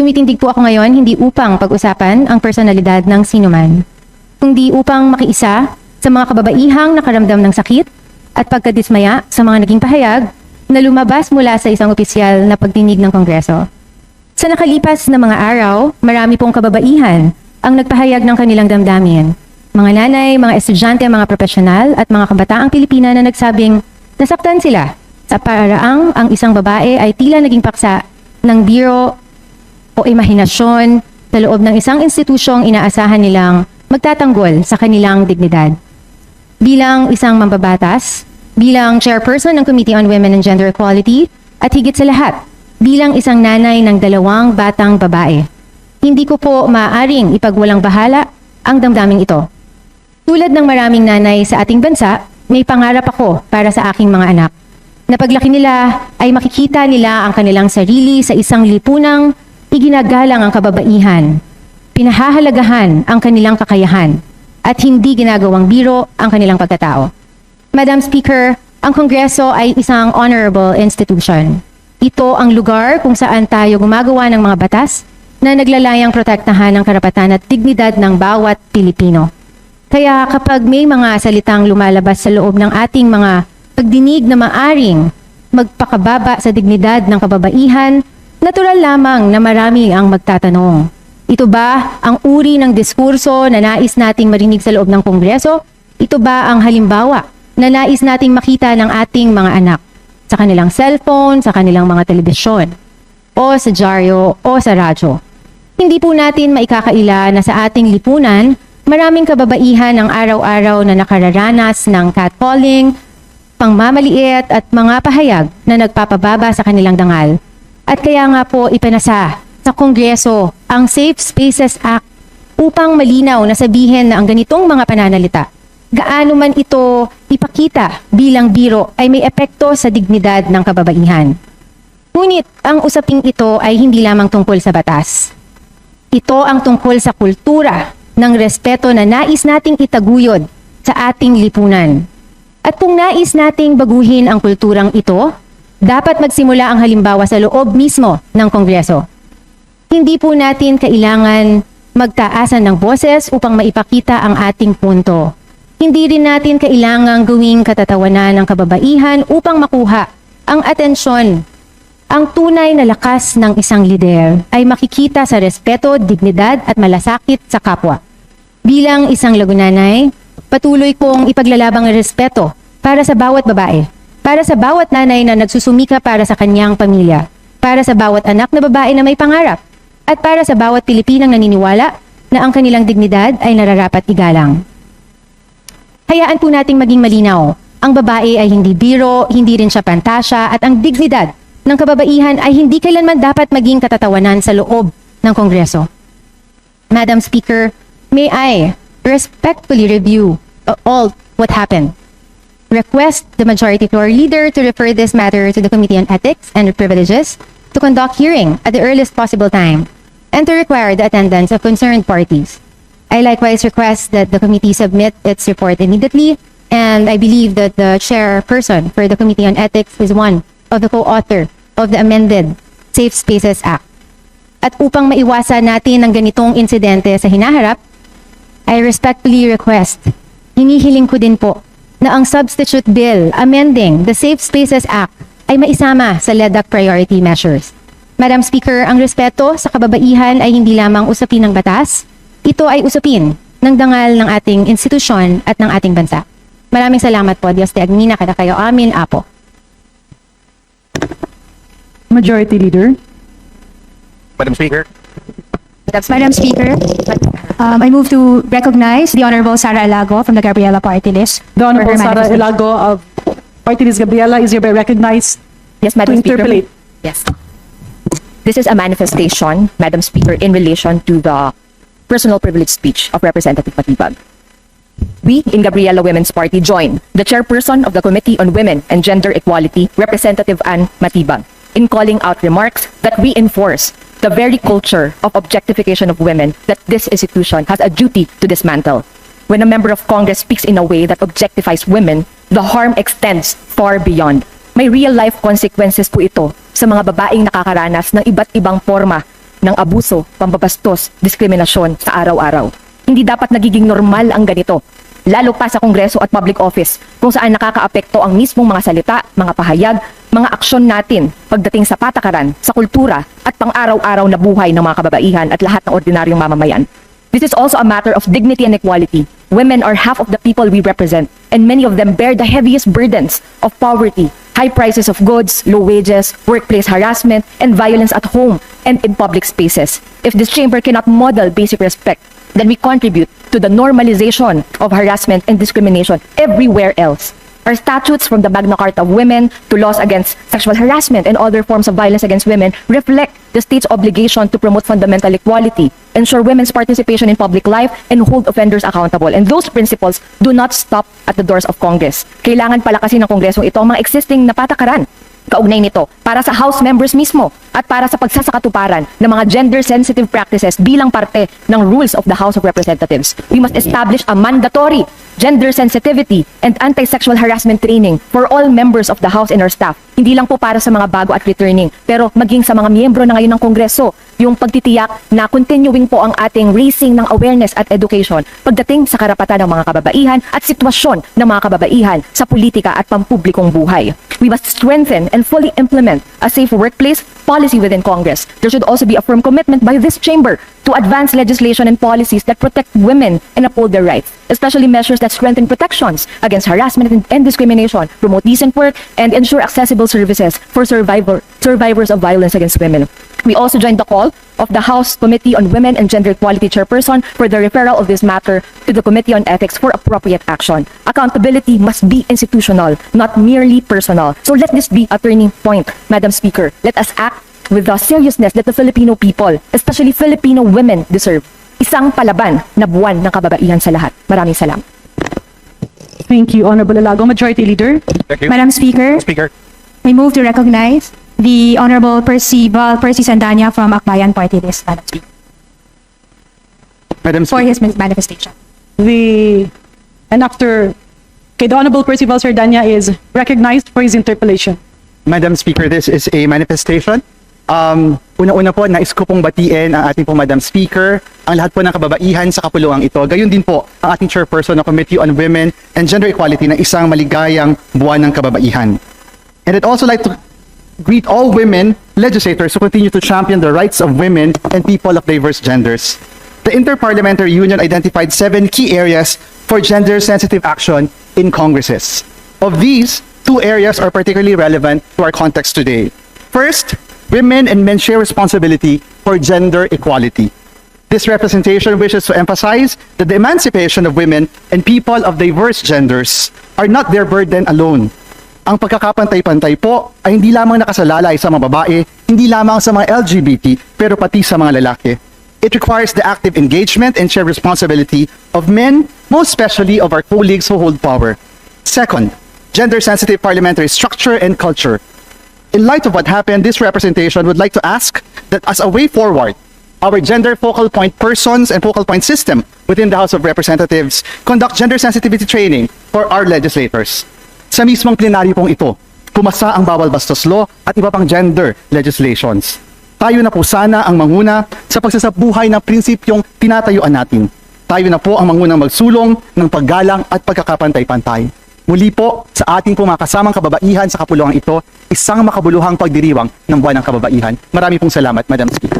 Tumitindig po ako ngayon hindi upang pag-usapan ang personalidad ng sinuman, kundi upang makiisa sa mga kababaihang nakaramdam ng sakit at pagkadismaya sa mga naging pahayag na lumabas mula sa isang opisyal na pagdinig ng Kongreso. Sa nakalipas na mga araw, marami pong kababaihan ang nagpahayag ng kanilang damdamin. Mga nanay, mga estudyante, mga profesional at mga kabataang Pilipina na nagsabing nasaktan sila sa paraang ang isang babae ay tila naging paksa ng biro o imahinasyon sa loob ng isang institusyong inaasahan nilang magtatanggol sa kanilang dignidad. Bilang isang mambabatas, bilang chairperson ng Committee on Women and Gender Equality, at higit sa lahat, bilang isang nanay ng 2 batang babae, hindi ko po maaaring ipagwalang bahala ang damdaming ito. Tulad ng maraming nanay sa ating bansa, may pangarap ako para sa aking mga anak. Na paglaki nila ay makikita nila ang kanilang sarili sa isang lipunang iginagalang ang kababaihan, pinahahalagahan ang kanilang kakayahan, at hindi ginagawang biro ang kanilang pagkatao. Madam Speaker, ang Kongreso ay isang honorable institution. Ito ang lugar kung saan tayo gumagawa ng mga batas na naglalayang protektahan ang karapatan at dignidad ng bawat Pilipino. Kaya kapag may mga salitang lumalabas sa loob ng ating mga pagdinig na maaring magpakababa sa dignidad ng kababaihan, natural lamang na marami ang magtatanong. Ito ba ang uri ng diskurso na nais nating marinig sa loob ng Kongreso? Ito ba ang halimbawa na nais nating makita ng ating mga anak sa kanilang cellphone, sa kanilang mga telebisyon, o sa dyaryo, o sa radyo? Hindi po natin maikakaila na sa ating lipunan, maraming kababaihan ang araw-araw na nakararanas ng catcalling, pangmamaliit at mga pahayag na nagpapababa sa kanilang dangal. At kaya nga po ipinasa sa Kongreso ang Safe Spaces Act upang malinaw na sabihin na ang ganitong mga pananalita, gaano man ito ipakita bilang biro, ay may epekto sa dignidad ng kababaihan. Ngunit ang usaping ito ay hindi lamang tungkol sa batas. Ito ang tungkol sa kultura ng respeto na nais nating itaguyod sa ating lipunan. At kung nais nating baguhin ang kulturang ito, dapat magsimula ang halimbawa sa loob mismo ng Kongreso. Hindi po natin kailangan magtaasan ng boses upang maipakita ang ating punto. Hindi rin natin kailangang gawing katatawanan ng kababaihan upang makuha ang atensyon. Ang tunay na lakas ng isang lider ay makikita sa respeto, dignidad at malasakit sa kapwa. Bilang isang lagunanay, patuloy kong ipaglalabang ang respeto para sa bawat babae, para sa bawat nanay na nagsusumika para sa kanyang pamilya, para sa bawat anak na babae na may pangarap, at para sa bawat Pilipinang naniniwala na ang kanilang dignidad ay nararapat igalang. Hayaan po nating maging malinaw, ang babae ay hindi biro, hindi rin siya pantasya, at ang dignidad ng kababaihan ay hindi kailanman dapat maging katatawanan sa loob ng Kongreso. Madam Speaker, may I respectfully review all what happened. Request the majority floor leader to refer this matter to the Committee on Ethics and Privileges to conduct hearing at the earliest possible time and to require the attendance of concerned parties. I likewise request that the committee submit its report immediately, and I believe that the chairperson for the Committee on Ethics is one of the co-author of the amended Safe Spaces Act. At upang maiwasan natin ang ganitong insidente sa hinaharap, I respectfully request, hinihiling ko din po, na ang substitute bill amending the Safe Spaces Act ay maisama sa LEDAC priority measures. Madam Speaker, ang respeto sa kababaihan ay hindi lamang usapin ng batas, ito ay usapin ng dangal ng ating institusyon at ng ating bansa. Maraming salamat po. Diyos te agmina kada kayo amin, apo. Majority Leader. Madam Speaker. Madam Speaker, I move to recognize the Honorable Sara Alago from the Gabriela Party List. The Honorable for her Sara manifestation. Elago of Party List Gabriela is hereby recognized Yes, to Madam Speaker. interpolate. Yes. This is a manifestation, Madam Speaker, in relation to the personal privilege speech of Representative Matibag. We in Gabriela Women's Party join the chairperson of the Committee on Women and Gender Equality, Representative Ann Matibag, in calling out remarks that reinforce the very culture of objectification of women that this institution has a duty to dismantle. When a member of Congress speaks in a way that objectifies women, the harm extends far beyond. May real-life consequences po ito sa mga babaeng nakakaranas ng iba't ibang forma ng abuso, pambabastos, diskriminasyon sa araw-araw. Hindi dapat nagiging normal ang ganito, lalo pa sa Kongreso at public office kung saan nakakaapekto ang mismong mga salita, mga pahayag, mga aksyon natin pagdating sa patakaran, sa kultura at pang-araw-araw na buhay ng mga kababaihan at lahat ng ordinaryong mamamayan. This is also a matter of dignity and equality. Women are half of the people we represent, and many of them bear the heaviest burdens of poverty, high prices of goods, low wages, workplace harassment, and violence at home and in public spaces. If this chamber cannot model basic respect, then we contribute to the normalization of harassment and discrimination everywhere else. Our statutes, from the Magna Carta of Women to laws against sexual harassment and other forms of violence against women, reflect the state's obligation to promote fundamental equality, ensure women's participation in public life, and hold offenders accountable. And those principles do not stop at the doors of Congress. Kailangan palakasin ng Kongreso ito ang mga existing na patakaran kaugnay nito para sa House members mismo at para sa pagsasakatuparan ng mga gender-sensitive practices bilang parte ng rules of the House of Representatives. We must establish a mandatory gender sensitivity and anti-sexual harassment training for all members of the House and our staff. Hindi lang po para sa mga bago at returning, pero maging sa mga miyembro na ngayon ng Kongreso, yung pagtitiyak na continuing po ang ating raising ng awareness at education pagdating sa karapatan ng mga kababaihan at sitwasyon ng mga kababaihan sa politika at pampublikong buhay. We must strengthen and fully implement a safe workplace policy within Congress. There should also be a firm commitment by this chamber to advance legislation and policies that protect women and uphold their rights, especially measures that strengthen protections against harassment and discrimination, promote decent work, and ensure accessible services for survivors of violence against women. We also joined the call of the House Committee on Women and Gender Equality Chairperson for the referral of this matter to the Committee on Ethics for appropriate action. Accountability must be institutional, not merely personal. So let this be a turning point, Madam Speaker. Let us act with the seriousness that the Filipino people, especially Filipino women, deserve. Isang palaban na buwan ng kababaihan sa lahat. Maraming salamat. Thank you, Honorable Alago. Majority Leader. Thank you. Madam Speaker, Speaker. I move to recognize the Honorable Percy Sandanya from Akbayan Party List, Madam Speaker, Madam for Speaker. his manifestation. And after, okay, the Honorable Percival Sardanya is recognized for his interpellation. Madam Speaker, this is a manifestation. Una-una po, nais ko pong batiin ang ating po Madam Speaker, ang lahat po ng kababaihan sa kapuluang ito. Gayon din po ang ating chairperson ng Committee on Women and Gender Equality na isang maligayang buwan ng kababaihan. And I'd also like to greet all women legislators who continue to champion the rights of women and people of diverse genders. The Interparliamentary Union identified 7 key areas for gender-sensitive action in Congresses. Of these, 2 areas are particularly relevant to our context today. First, women and men share responsibility for gender equality. This representation wishes to emphasize that the emancipation of women and people of diverse genders are not their burden alone. Ang pagkakapantay-pantay po ay hindi lamang nakasalalay sa mga babae, hindi lamang sa mga LGBT, pero pati sa mga lalaki. It requires the active engagement and shared responsibility of men, most especially of our colleagues who hold power. Second, gender-sensitive parliamentary structure and culture. In light of what happened, this representation would like to ask that as a way forward, our gender focal point persons and focal point system within the House of Representatives conduct gender sensitivity training for our legislators. Sa mismong plenaryo pong ito, pumasa ang bawal bastos law at iba pang gender legislations. Tayo na po sana ang manguna sa pagsasabuhay ng prinsipyong tinatayuan natin. Tayo na po ang mangunang magsulong ng paggalang at pagkakapantay-pantay. Muli po, sa ating po mga kasamang kababaihan sa kapuluang ito, isang makabuluhang pagdiriwang ng buwan ng kababaihan. Marami pong salamat, Madam Speaker.